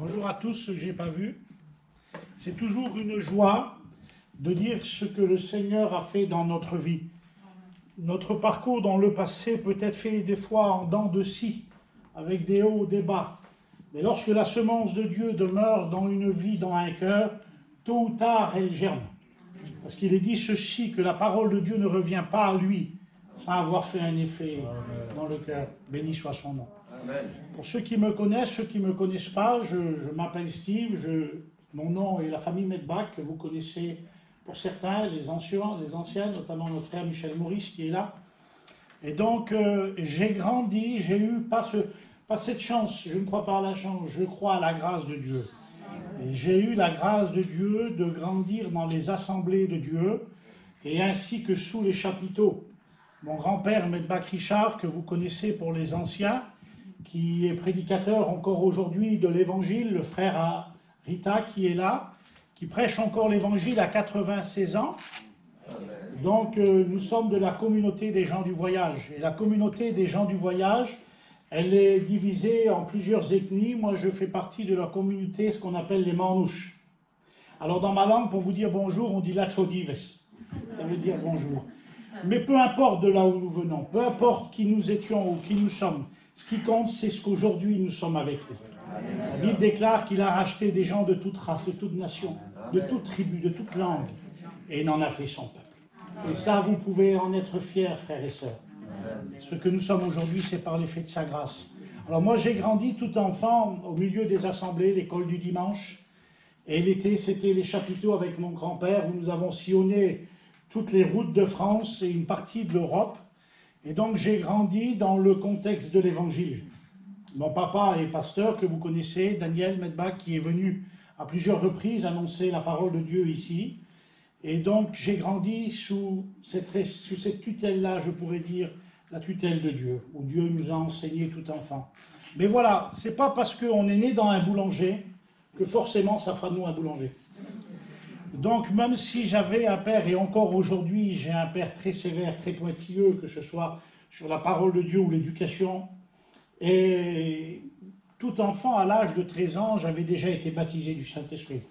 Bonjour à tous ceux que je n'ai pas vus. C'est toujours une joie de dire ce que le Seigneur a fait dans notre vie. Notre parcours dans le passé peut être fait des fois en dents de scie, avec des hauts, des bas. Mais lorsque la semence de Dieu demeure dans une vie, dans un cœur, tôt ou tard, elle germe. Parce qu'il est dit ceci, que la parole de Dieu ne revient pas à lui sans avoir fait un effet dans le cœur. Béni soit son nom. Amen. Pour ceux qui me connaissent, ceux qui ne me connaissent pas, je m'appelle Steve, mon nom est la famille Medbach, que vous connaissez pour certains, les anciens, notamment notre frère Michel Maurice qui est là. Et donc, j'ai grandi, j'ai eu pas cette chance, je ne crois pas à la chance, je crois à la grâce de Dieu. Et j'ai eu la grâce de Dieu de grandir dans les assemblées de Dieu, et ainsi que sous les chapiteaux. Mon grand-père Medbach Richard, que vous connaissez pour les anciens, qui est prédicateur encore aujourd'hui de l'évangile, le frère Rita qui est là, qui prêche encore l'évangile à 96 ans. Donc nous sommes de la communauté des gens du voyage. Et la communauté des gens du voyage, elle est divisée en plusieurs ethnies. Moi je fais partie de la communauté, ce qu'on appelle les Manouches. Alors dans ma langue, pour vous dire bonjour, on dit Lachodives. Ça veut dire bonjour. Mais peu importe de là où nous venons, peu importe qui nous étions ou qui nous sommes, ce qui compte, c'est ce qu'aujourd'hui nous sommes avec lui. La Bible déclare qu'il a racheté des gens de toute race, de toute nation, de toute tribu, de toute langue, et il en a fait son peuple. Et ça, vous pouvez en être fiers, frères et sœurs. Ce que nous sommes aujourd'hui, c'est par l'effet de sa grâce. Alors moi, j'ai grandi tout enfant au milieu des assemblées, l'école du dimanche, et l'été, c'était les chapiteaux avec mon grand-père, où nous avons sillonné toutes les routes de France et une partie de l'Europe. Et donc j'ai grandi dans le contexte de l'évangile. Mon papa est pasteur, que vous connaissez, Daniel Medbach, qui est venu à plusieurs reprises annoncer la parole de Dieu ici. Et donc j'ai grandi sous cette tutelle-là, je pourrais dire, la tutelle de Dieu, où Dieu nous a enseigné tout enfant. Mais voilà, c'est pas parce qu'on est né dans un boulanger que forcément ça fera de nous un boulanger. Donc même si j'avais un père, et encore aujourd'hui j'ai un père très sévère, très pointilleux, que ce soit sur la parole de Dieu ou l'éducation, et tout enfant à l'âge de 13 ans, j'avais déjà été baptisé du Saint-Esprit.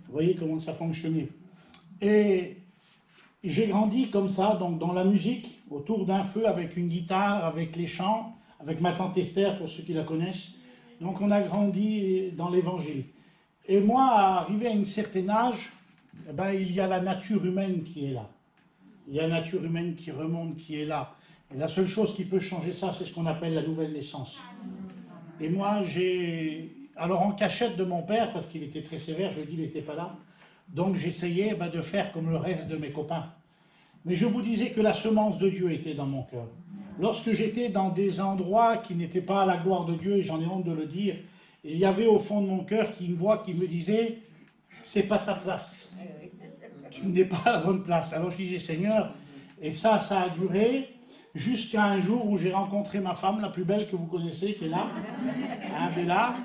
Vous voyez comment ça fonctionnait. Et j'ai grandi comme ça, donc dans la musique, autour d'un feu, avec une guitare, avec les chants, avec ma tante Esther, pour ceux qui la connaissent. Donc on a grandi dans l'évangile. Et moi, arrivé à un certain âge, eh ben, il y a la nature humaine qui est là. Il y a la nature humaine qui remonte, qui est là. Et la seule chose qui peut changer ça, c'est ce qu'on appelle la nouvelle naissance. Et moi, alors en cachette de mon père, parce qu'il était très sévère, je le dis, il n'était pas là, donc j'essayais de faire comme le reste de mes copains. Mais je vous disais que la semence de Dieu était dans mon cœur. Lorsque j'étais dans des endroits qui n'étaient pas à la gloire de Dieu, et j'en ai honte de le dire, il y avait au fond de mon cœur une voix qui me disait « c'est pas ta place, tu n'es pas à la bonne place ». Alors je disais « Seigneur », et ça a duré jusqu'à un jour où j'ai rencontré ma femme, la plus belle que vous connaissez, qui est là, Bella,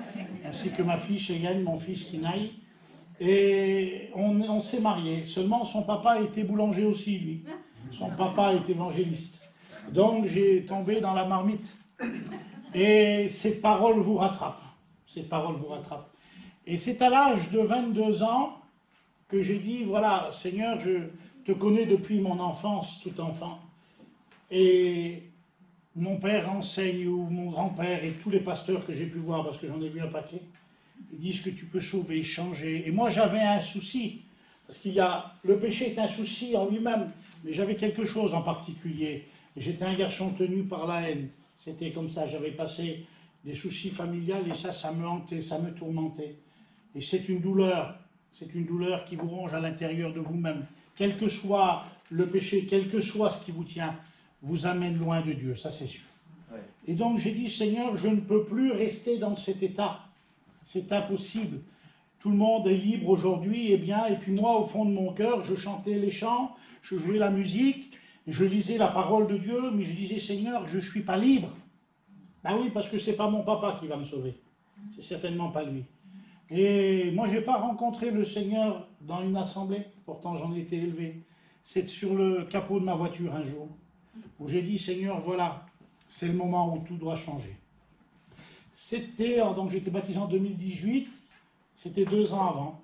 ainsi que ma fille Cheyenne, mon fils Kinaï, et on s'est mariés. Seulement son papa était boulanger aussi, lui. Son papa est évangéliste. Donc j'ai tombé dans la marmite. Et cette parole vous rattrape. Cette parole vous rattrape. Et c'est à l'âge de 22 ans que j'ai dit, voilà, Seigneur, je te connais depuis mon enfance, tout enfant. Et mon père enseigne, ou mon grand-père, et tous les pasteurs que j'ai pu voir, parce que j'en ai vu un paquet, ils disent que tu peux sauver, changer. Et moi, j'avais un souci, parce le péché est un souci en lui-même, mais j'avais quelque chose en particulier. J'étais un garçon tenu par la haine. C'était comme ça, j'avais passé des soucis familiales, et ça me hantait, ça me tourmentait. Et c'est une douleur qui vous ronge à l'intérieur de vous-même. Quel que soit le péché, quel que soit ce qui vous tient, vous amène loin de Dieu, ça c'est sûr. Ouais. Et donc j'ai dit, Seigneur, je ne peux plus rester dans cet état. C'est impossible. Tout le monde est libre aujourd'hui, et puis moi, au fond de mon cœur, je chantais les chants, je jouais la musique, je lisais la parole de Dieu, mais je disais, Seigneur, je ne suis pas libre. Ben oui, parce que ce n'est pas mon papa qui va me sauver. C'est certainement pas lui. Et moi, je n'ai pas rencontré le Seigneur dans une assemblée, pourtant j'en ai été élevé. C'est sur le capot de ma voiture un jour, où j'ai dit, Seigneur, voilà, c'est le moment où tout doit changer. Donc j'ai été baptisé en 2018, C'était 2 ans avant.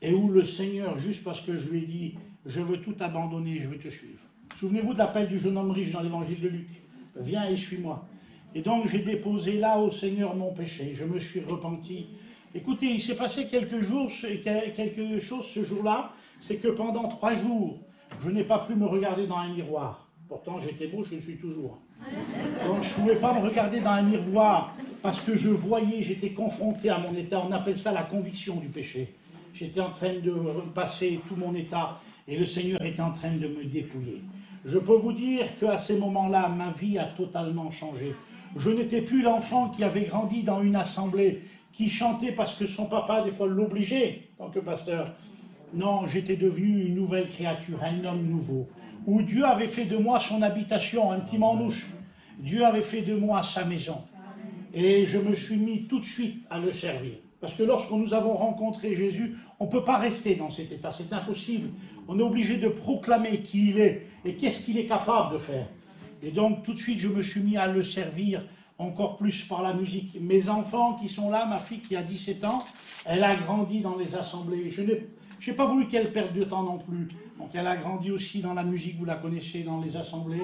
Et où le Seigneur, juste parce que je lui ai dit, je veux tout abandonner, je veux te suivre. Souvenez-vous de l'appel du jeune homme riche dans l'évangile de Luc. Viens et suis-moi. Et donc j'ai déposé là au Seigneur mon péché. Je me suis repenti. Écoutez, il s'est passé quelque chose ce jour-là, c'est que pendant 3 jours, je n'ai pas pu me regarder dans un miroir. Pourtant j'étais beau, je le suis toujours. Donc je ne pouvais pas me regarder dans un miroir parce que je voyais, j'étais confronté à mon état. On appelle ça la conviction du péché. J'étais en train de passer tout mon état et le Seigneur était en train de me dépouiller. Je peux vous dire qu'à ces moments-là, ma vie a totalement changé. Je n'étais plus l'enfant qui avait grandi dans une assemblée, qui chantait parce que son papa, des fois, l'obligeait, en tant que pasteur. Non, j'étais devenu une nouvelle créature, un homme nouveau, où Dieu avait fait de moi son habitation, un petit manouche. Dieu avait fait de moi sa maison. Et je me suis mis tout de suite à le servir. Parce que lorsque nous avons rencontré Jésus, on ne peut pas rester dans cet état, c'est impossible. On est obligé de proclamer qui il est et qu'est-ce qu'il est capable de faire. Et donc tout de suite, je me suis mis à le servir encore plus par la musique. Mes enfants qui sont là, ma fille qui a 17 ans, elle a grandi dans les assemblées. Je n'ai pas voulu qu'elle perde de temps non plus. Donc elle a grandi aussi dans la musique, vous la connaissez, dans les assemblées.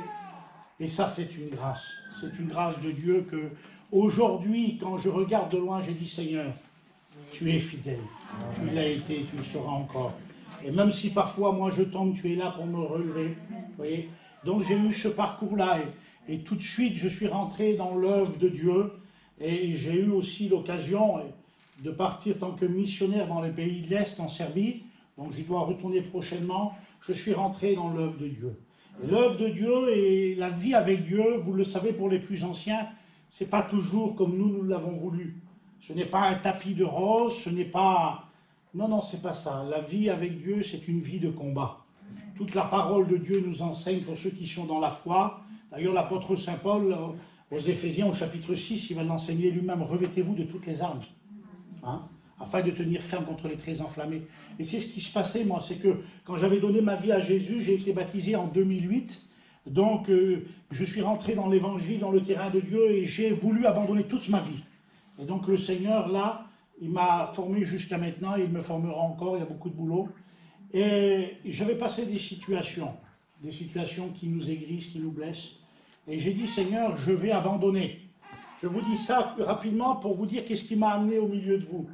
Et ça, c'est une grâce. C'est une grâce de Dieu que aujourd'hui, quand je regarde de loin, j'ai dit, Seigneur, tu es fidèle, tu l'as été, tu le seras encore. Et même si parfois moi je tombe, tu es là pour me relever. Vous voyez. Donc j'ai eu ce parcours-là et tout de suite je suis rentré dans l'œuvre de Dieu et j'ai eu aussi l'occasion de partir en tant que missionnaire dans les pays de l'Est, en Serbie. Donc je dois retourner prochainement. Je suis rentré dans l'œuvre de Dieu. L'œuvre de Dieu et la vie avec Dieu, vous le savez pour les plus anciens, c'est pas toujours comme nous l'avons voulu. Ce n'est pas un tapis de rose, ce n'est pas... Non, c'est pas ça. La vie avec Dieu, c'est une vie de combat. Toute la parole de Dieu nous enseigne pour ceux qui sont dans la foi. D'ailleurs, l'apôtre Saint Paul, aux Éphésiens, au chapitre 6, il va l'enseigner lui-même. Revêtez-vous de toutes les armes, afin de tenir ferme contre les traits enflammés. Et c'est ce qui se passait, moi, c'est que quand j'avais donné ma vie à Jésus, j'ai été baptisé en 2008. Donc, je suis rentré dans l'évangile, dans le terrain de Dieu, et j'ai voulu abandonner toute ma vie. Et donc le Seigneur, là, il m'a formé jusqu'à maintenant, il me formera encore, il y a beaucoup de boulot. Et j'avais passé des situations qui nous aigrissent, qui nous blessent. Et j'ai dit, Seigneur, je vais abandonner. Je vous dis ça rapidement pour vous dire qu'est-ce qui m'a amené au milieu de vous.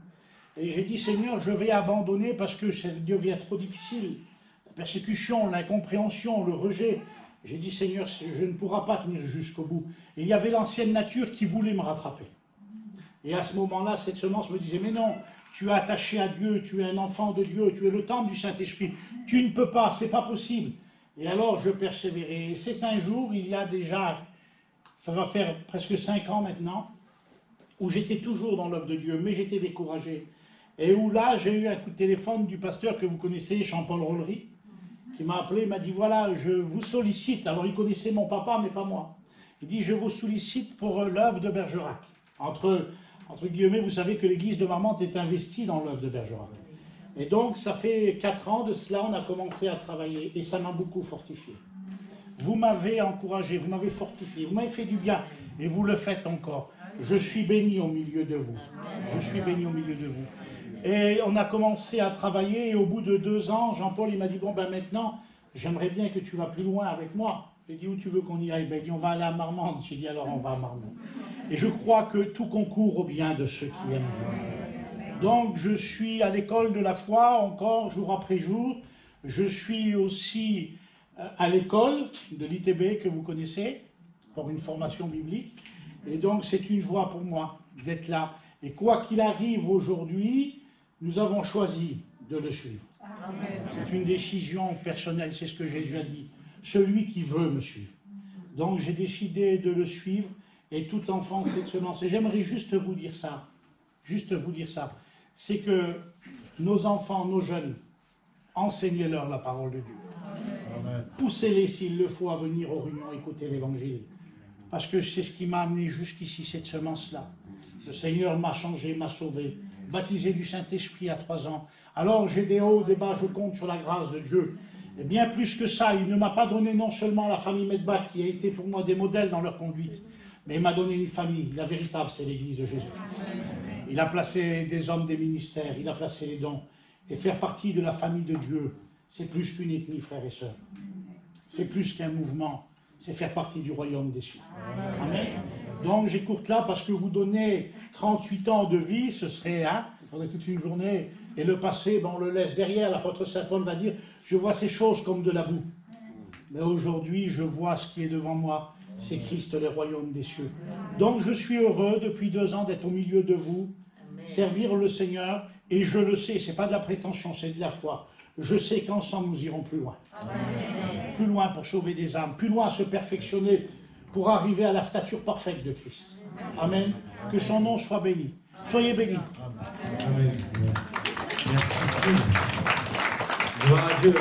Et j'ai dit, Seigneur, je vais abandonner parce que ça devient trop difficile. La persécution, l'incompréhension, le rejet. J'ai dit, Seigneur, je ne pourrai pas tenir jusqu'au bout. Et il y avait l'ancienne nature qui voulait me rattraper. Et à ce moment-là, cette semence me disait, mais non, tu es attaché à Dieu, tu es un enfant de Dieu, tu es le temple du Saint-Esprit, tu ne peux pas, c'est pas possible. Et alors je persévérais. Et c'est un jour, il y a déjà, ça va faire presque 5 ans maintenant, où j'étais toujours dans l'œuvre de Dieu, mais j'étais découragé. Et où là, j'ai eu un coup de téléphone du pasteur que vous connaissez, Jean-Paul Rollery, qui m'a appelé, il m'a dit, voilà, je vous sollicite. Alors il connaissait mon papa, mais pas moi. Il dit, je vous sollicite pour l'œuvre de Bergerac. Entre guillemets, vous savez que l'église de Marmande est investie dans l'œuvre de Bergerac. Et donc, ça fait 4 ans de cela, on a commencé à travailler et ça m'a beaucoup fortifié. Vous m'avez encouragé, vous m'avez fortifié, vous m'avez fait du bien et vous le faites encore. Je suis béni au milieu de vous. Je suis béni au milieu de vous. Et on a commencé à travailler et au bout de 2 ans, Jean-Paul il m'a dit, bon ben maintenant, j'aimerais bien que tu vas plus loin avec moi. J'ai dit, où tu veux qu'on y aille? Ben, il dit, on va aller à Marmande. J'ai dit, alors on va à Marmande. Et je crois que tout concourt au bien de ceux qui aiment Dieu. Donc je suis à l'école de la foi encore, jour après jour. Je suis aussi à l'école de l'ITB que vous connaissez, pour une formation biblique. Et donc c'est une joie pour moi d'être là. Et quoi qu'il arrive aujourd'hui, nous avons choisi de le suivre. C'est une décision personnelle, c'est ce que Jésus a dit. Celui qui veut me suivre. Donc j'ai décidé de le suivre et tout enfant cette semence. Et j'aimerais juste vous dire ça, c'est que nos enfants, nos jeunes, enseignez-leur la parole de Dieu. Poussez-les s'il le faut à venir aux réunions écouter l'évangile. Parce que c'est ce qui m'a amené jusqu'ici, cette semence-là. Le Seigneur m'a changé, m'a sauvé, baptisé du Saint-Esprit à 3 ans. Alors j'ai des hauts, des bas, je compte sur la grâce de Dieu. Et bien plus que ça, il ne m'a pas donné non seulement la famille Medbach, qui a été pour moi des modèles dans leur conduite, mais il m'a donné une famille, la véritable, c'est l'Église de Jésus. Il a placé des hommes des ministères, il a placé les dons. Et faire partie de la famille de Dieu, c'est plus qu'une ethnie, frères et sœurs. C'est plus qu'un mouvement, c'est faire partie du royaume des cieux. Amen. Donc j'écoute là parce que vous donnez 38 ans de vie, ce serait, il faudrait toute une journée, et le passé, on le laisse derrière. L'apôtre Saint Paul va dire, je vois ces choses comme de la boue. Mais aujourd'hui, je vois ce qui est devant moi, c'est Christ, le royaume des cieux. Donc je suis heureux depuis 2 ans d'être au milieu de vous, servir le Seigneur, et je le sais, ce n'est pas de la prétention, c'est de la foi. Je sais qu'ensemble nous irons plus loin. Amen. Plus loin pour sauver des âmes, plus loin à se perfectionner pour arriver à la stature parfaite de Christ. Amen. Que son nom soit béni. Soyez bénis. Amen. Merci. Gloire à Dieu.